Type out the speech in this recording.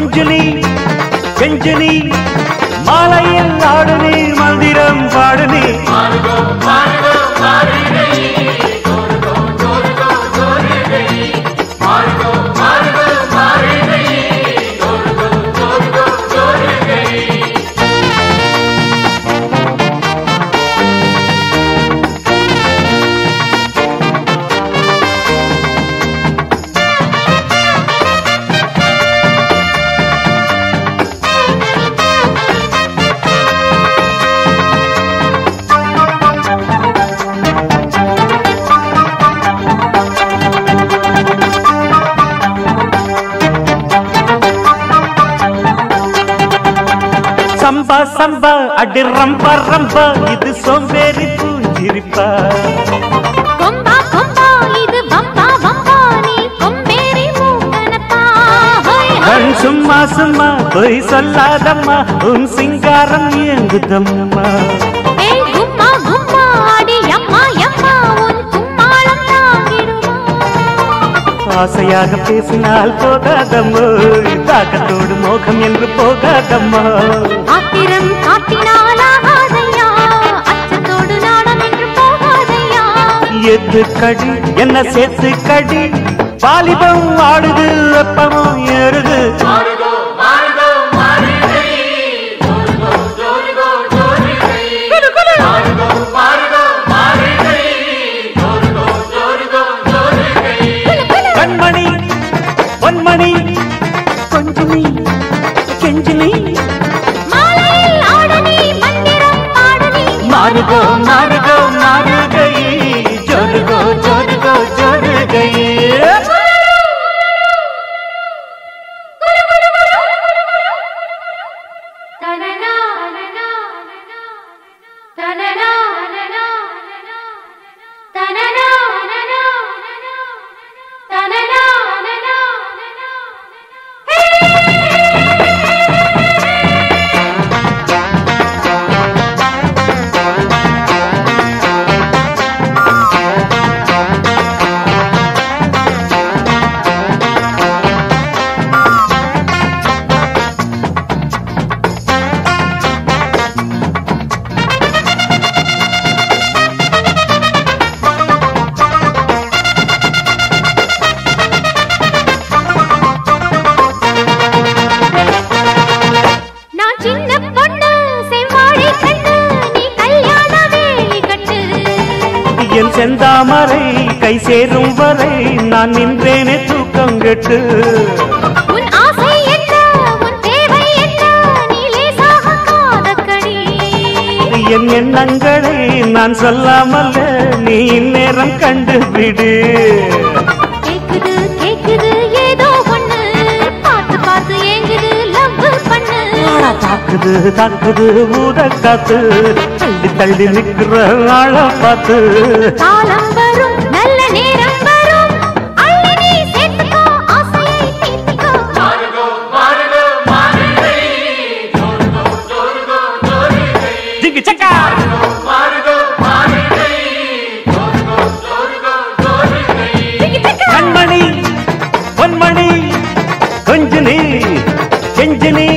கொஞ்சுனி கெஞ்சுனி மாலையில் ஆடுனி மந்திரம் பாடுனி சம்பா சம்பா அடி ரம்பா ரம்பா இது சோம்பேறி பூஞ்சிரிப்பா கொம்பா கொம்பா இது வம்பா வம்பா நீ கொம்பேறி மூக்கனப்பா கண் சும்மா சும்மா பொய் சொல்லாதம்மா உன் சிங்காரம் ஏங்குதம்மா ஏய் கும்மா கும்மா அடி அம்மா அம்மா உன் கும்மாளம் தாங்கிடுமா ஆசையாக பேசினால் போகாதம்மோ தாக்கத்தோடு மோகம் என்று போகாதம்மா ஆத்திரம் காட்டினால் ஆகாதையா அச்சத்தோடு நாடம் என்று போகாதையா எது கடி என்ன சேர்த்து கடி வாலிபம் ஆடுது வெப்பமும் ஏறுது கண்மணி பொன்மணி கொஞ்சுனி கெஞ்சுனி மாலையில் ஆடனி மந்திரம் பாடனி மாறுகோ மாறுகோ மாறுகை ஜோருகோ ஜோருகோ ஜோருகை தனனா தனனா தனனா தனனா என் செந்தாமரை கை சேரும் வரை நான் நின்றேனே தூக்கம் கெட்டு உன் ஆசை என்ன உன் தேவை என்ன நீ லேசாக காதக்கடி என் எண்ணங்களை நான் சொல்லாமல் நீ இந்நேரம் கண்டுபிடு கேக்குது கேக்குது ஏதோ ஒண்ணு பார்த்து பார்த்து ஏங்குது லவ் பண்ணு தாக்குது தாக்குது ஊத காத்து தள்ளி தள்ளி நிக்கிற ஆள பார்த்து காலம் வரும் நல்ல நேரம் வரும் அள்ளி நீ சேர்த்துக்கோ ஆசையை தீர்த்துக்கோ ஜிங்கு சக்கா கண்மணி பொன்மணி கொஞ்சுனி கெஞ்சுனி